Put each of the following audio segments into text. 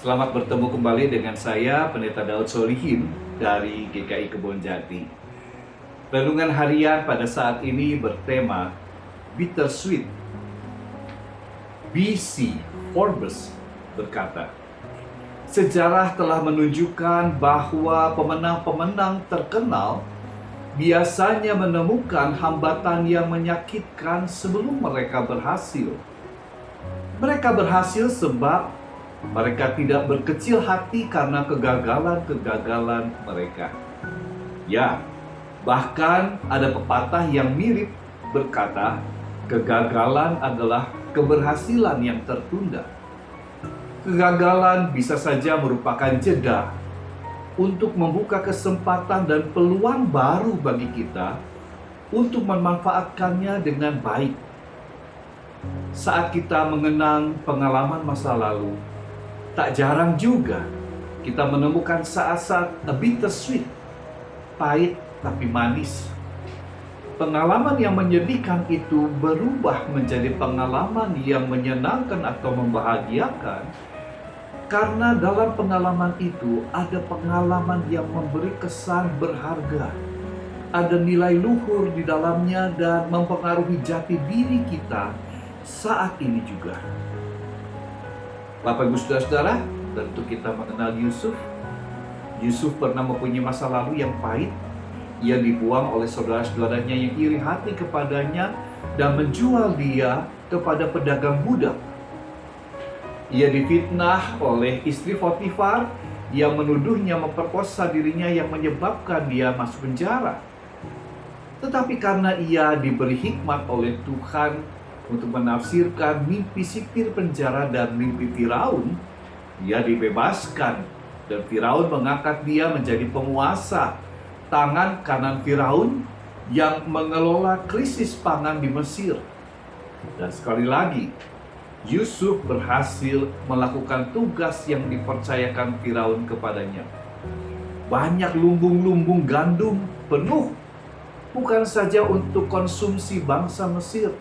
Selamat bertemu kembali dengan saya, Pendeta Daud Solihin dari GKI Kebonjati. Renungan harian pada saat ini bertema Bittersweet. B.C. Forbes berkata, sejarah telah menunjukkan bahwa pemenang-pemenang terkenal biasanya menemukan hambatan yang menyakitkan sebelum mereka berhasil. Mereka berhasil sebab mereka tidak berkecil hati karena kegagalan-kegagalan mereka. Ya, bahkan ada pepatah yang mirip berkata, kegagalan adalah keberhasilan yang tertunda. Kegagalan bisa saja merupakan jeda untuk membuka kesempatan dan peluang baru bagi kita untuk memanfaatkannya dengan baik. Saat kita mengenang pengalaman masa lalu, tak jarang juga kita menemukan saat-saat bittersweet, pahit tapi manis. Pengalaman yang menyedihkan itu berubah menjadi pengalaman yang menyenangkan atau membahagiakan, karena dalam pengalaman itu ada pengalaman yang memberi kesan berharga. Ada nilai luhur di dalamnya dan mempengaruhi jati diri kita saat ini juga. Bapak Ibu Saudara-saudara, tentu kita mengenal Yusuf. Yusuf pernah mempunyai masa lalu yang pahit. Ia dibuang oleh saudara-saudaranya yang iri hati kepadanya dan menjual dia kepada pedagang budak. Ia difitnah oleh istri Potifar yang menuduhnya memperkosa dirinya yang menyebabkan dia masuk penjara. Tetapi karena ia diberi hikmat oleh Tuhan untuk menafsirkan mimpi sipir penjara dan mimpi Firaun, ia dibebaskan dan Firaun mengangkat dia menjadi penguasa tangan kanan Firaun yang mengelola krisis pangan di Mesir. Dan sekali lagi, Yusuf berhasil melakukan tugas yang dipercayakan Firaun kepadanya. Banyak lumbung-lumbung gandum penuh, bukan saja untuk konsumsi bangsa Mesir,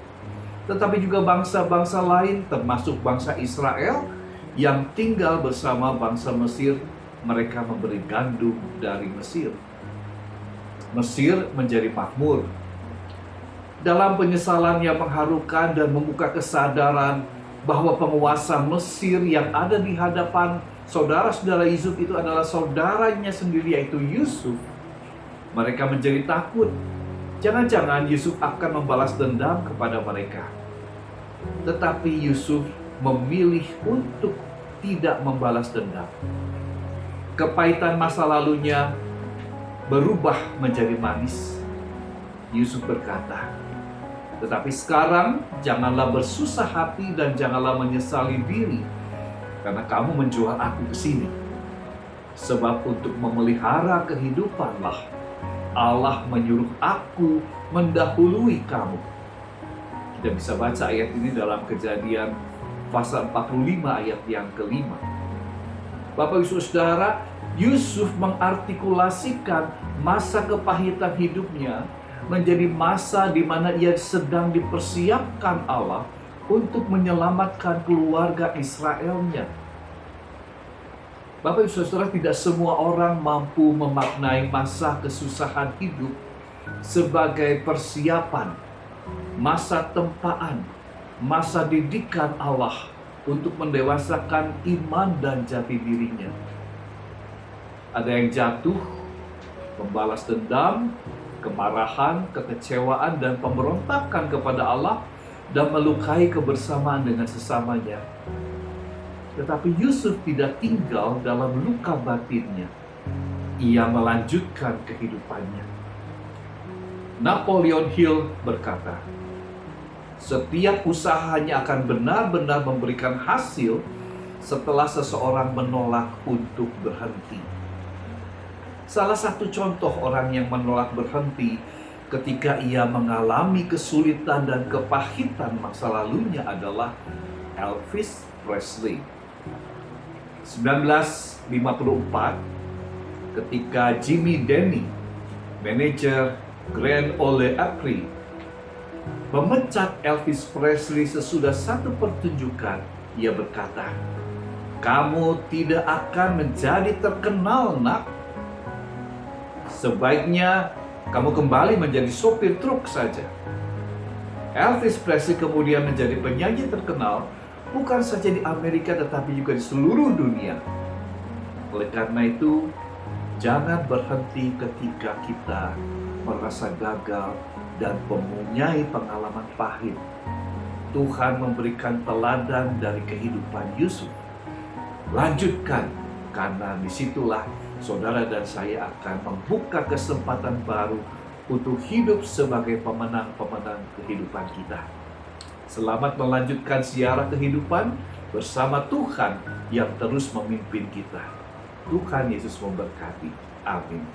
tetapi juga bangsa-bangsa lain termasuk bangsa Israel yang tinggal bersama bangsa Mesir. Mereka memberi gandum dari Mesir. Mesir menjadi makmur. Dalam penyesalan yang mengharukan dan membuka kesadaran bahwa penguasa Mesir yang ada di hadapan saudara-saudara Yusuf itu adalah saudaranya sendiri, yaitu Yusuf, mereka menjadi takut. Jangan-jangan Yusuf akan membalas dendam kepada mereka. Tetapi Yusuf memilih untuk tidak membalas dendam. Kepahitan masa lalunya berubah menjadi manis. Yusuf berkata, tetapi sekarang janganlah bersusah hati dan janganlah menyesali diri, karena kamu menjual aku ke sini. Sebab untuk memelihara kehidupanlah Allah menyuruh aku mendahului kamu. Kita bisa baca ayat ini dalam Kejadian pasal 45 ayat yang kelima. Bapak Ibu Saudara, Yusuf mengartikulasikan masa kepahitan hidupnya menjadi masa di mana ia sedang dipersiapkan Allah untuk menyelamatkan keluarga Israelnya. Bapak Ibu Saudara, tidak semua orang mampu memaknai masa kesusahan hidup sebagai persiapan, masa tempaan, masa didikan Allah untuk mendewasakan iman dan jati dirinya. Ada yang jatuh, membalas dendam, kemarahan, kekecewaan, dan pemberontakan kepada Allah dan melukai kebersamaan dengan sesamanya. Tetapi Yusuf tidak tinggal dalam luka batinnya. Ia melanjutkan kehidupannya. Napoleon Hill berkata, setiap usahanya akan benar-benar memberikan hasil setelah seseorang menolak untuk berhenti. Salah satu contoh orang yang menolak berhenti ketika ia mengalami kesulitan dan kepahitan masa lalunya adalah Elvis Presley. 1954, ketika Jimmy Denny, manajer Grand Ole Opry, memecat Elvis Presley sesudah satu pertunjukan, ia berkata, Kamu tidak akan menjadi terkenal, nak. Sebaiknya kamu kembali menjadi sopir truk saja. Elvis Presley kemudian menjadi penyanyi terkenal bukan saja di Amerika tetapi juga di seluruh dunia. Oleh karena itu, jangan berhenti ketika kita merasa gagal dan mempunyai pengalaman pahit. Tuhan memberikan teladan dari kehidupan Yusuf. Lanjutkan, karena disitulah saudara dan saya akan membuka kesempatan baru untuk hidup sebagai pemenang-pemenang kehidupan kita. Selamat melanjutkan siara kehidupan bersama Tuhan yang terus memimpin kita. Tuhan Yesus memberkati. Amin.